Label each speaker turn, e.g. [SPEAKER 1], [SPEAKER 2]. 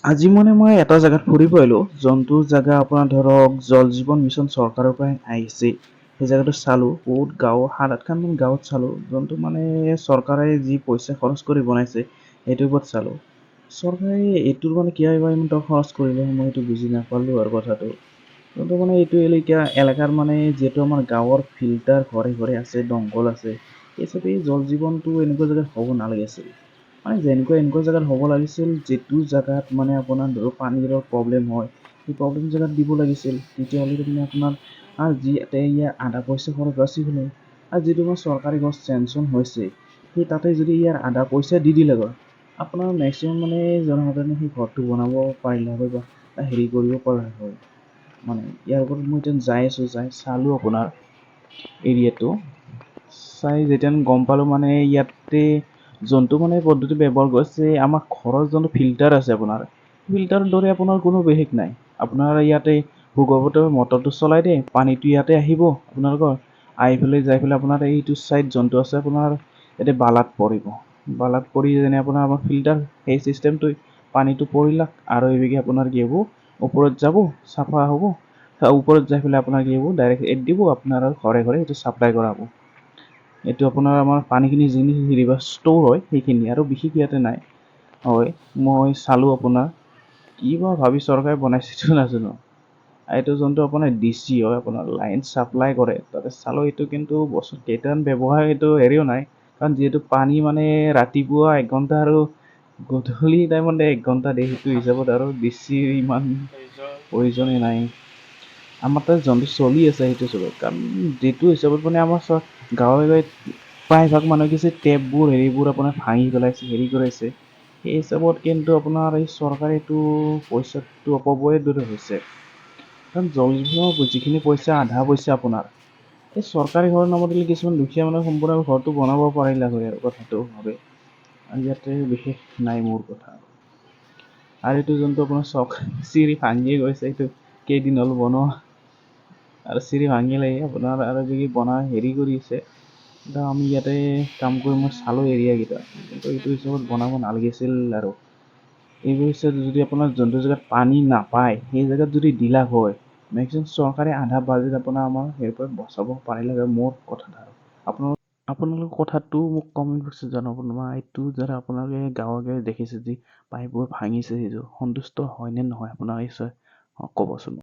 [SPEAKER 1] আজি মানে মই এটা জেগাত ফুৰিব আহিলোঁ, যোনটো জেগা আপোনাৰ ধৰক জল জীৱন মিছন চৰকাৰৰ পৰা আহিছে। সেই জেগাটো চালোঁ, বহুত গাঁও 7-8খন মান গাঁৱত চালোঁ, যোনটো মানে চৰকাৰে যি পইচা খৰচ কৰি বনাইছে, সেইটোৰ ওপৰত চালোঁ। চৰকাৰে এইটোৰ মানে কিয় ইমান টকা খৰচ কৰিলে মই এইটো বুজি নাপালোঁ আৰু কথাটো। যোনটো মানে এইটো এলেকাৰ মানে যিহেতু আমাৰ গাঁৱৰ ফিল্টাৰ ঘৰে ঘৰে আছে, দমকল আছে, এই চবেই জল জীৱনটো এনেকুৱা জেগাত হ'ব নালাগিছিল। মানে এনেকুৱা জেগাত হ'ব লাগিছিল, যিটো জেগাত মানে আপোনাৰ ধৰক পানীৰ প্ৰব্লেম হয়, সেই প্ৰব্লেম জেগাত দিব লাগিছিল। তেতিয়াহ'লে মানে আপোনাৰ যি ইয়াৰ আধা পইচা খৰচ বাচিলে। আৰু যিটো আমাৰ চৰকাৰী গছ চেংচন হৈছে, সেই তাতে যদি ইয়াৰ আধা পইচা দি দিলে হয়, আপোনাৰ মেক্সিমাম মানে জনসাধাৰণে সেই ঘৰটো বনাব পাৰিলে হয় বা হেৰি কৰিব পৰা হয়। মানে ইয়াৰ ওপৰত মই এতিয়া যাই আছোঁ, চালোঁ আপোনাৰ এৰিয়াটো। চাই যেতিয়া গম পালোঁ মানে ইয়াতে যোনটো মানে পদ্ধতি ব্যৱহাৰ কৰিছে, আমাৰ ঘৰৰ যোনটো ফিল্টাৰ আছে আপোনাৰ, ফিল্টাৰৰ দৰে আপোনাৰ কোনো বিশেষ নাই। আপোনাৰ ইয়াতে ভূগৰ্ভতে মটৰটো চলাই দিয়ে, পানীটো ইয়াতে আহিব আপোনালোকৰ, আহি পেলাই যাই পেলাই আপোনাৰ এইটো চাইড যোনটো আছে আপোনাৰ ইয়াতে বালাত পৰিব। বালাত পৰি যেনে আপোনাৰ আমাৰ ফিল্টাৰ সেই চিষ্টেমটো পানীটো পৰিলাক আৰু এইভাগে আপোনাৰ কি হ'ব, ওপৰত যাব, চাফা হ'ব। ওপৰত যাই পেলাই আপোনাৰ কি হ'ব, ডাইৰেক্ট এড দিব, আপোনাৰ ঘৰে ঘৰে এইটো চাপ্লাই কৰা হ'ব। এইটো আপোনাৰ আমাৰ পানীখিনি যিখিনি ষ্ট'ৰ হয় সেইখিনি, আৰু বিশেষ ইয়াতে নাই। হয়, মই চালোঁ আপোনাৰ, কি বা ভাবি চৰকাৰে বনাইছেতো নাজানো। এইটো যোনটো আপোনাৰ DC হয়, আপোনাৰ লাইন চাপ্লাই কৰে, তাতে চালোঁ এইটো কিন্তু বছৰ কেইটামান ব্যৱহাৰ এইটো হেৰিও নাই। কাৰণ যিহেতু পানী মানে ৰাতিপুৱা 1 ঘণ্টা আৰু গধূলি টাইমত 1 ঘণ্টা দিয়ে, সেইটো হিচাপত আৰু বেছি ইমান প্ৰয়োজনেই নাই। আমাৰ তাত যোনটো চলি আছে সেইটো চলক, কাৰণ যিটো হিচাপত মানে আমাৰ গাঁৱে গাঁৱে প্ৰায়ভাগ মানুহ কিছু টেপবোৰ হেৰিবোৰ আপোনাৰ ভাঙি পেলাইছে, হেৰি কৰাইছে। সেই হিচাপত কিন্তু আপোনাৰ এই চৰকাৰে এইটো পইচাটো অপব্যয়ৰ দৰে হৈছে। কাৰণ জল জীৱনৰ যিখিনি পইচা, আধা পইচা আপোনাৰ এই চৰকাৰী ঘৰৰ নামত দিলে কিছুমান দুখীয়া মানুহে সম্পূৰ্ণ ঘৰটো বনাব পাৰিলে হয় আৰু কথাটো ভাবে। আৰু ইয়াতে বিশেষ নাই মোৰ কথা। আৰু এইটো যোনটো আপোনাৰ চক চিৰি ভাঙিয়ে গৈছে, এইটো কেইদিন হ'ল বনোৱা। আৰু চিৰি ভাঙিলে আপোনাৰ আৰু যদি বনাই হেৰি কৰিছে, আমি ইয়াতে কাম কৰি মই চালোঁ এৰিয়াকেইটা, কিন্তু এইটো হিচাপত বনাব নালাগিছিল। আৰু এইবোৰ হৈছে যদি আপোনাৰ যোনটো জেগাত পানী নাপায়, সেই জেগাত যদি দিলা হয়, মেক্সিমাম চৰকাৰে আধা বাজেট আপোনাৰ আমাৰ হেৰিৰ পৰা বচাব পাৰিলে হয়, মোৰ কথা আৰু। আপোনালোকৰ কথাটো মোক কমেণ্ট বক্সত জনাব। এইটো যাতে আপোনালোকে গাঁৱে গাঁৱে দেখিছে যি পাইপবোৰ ভাঙিছে, সেইটো সন্তুষ্ট হয় নে নহয় আপোনাৰ নিশ্চয় ক'বচোন।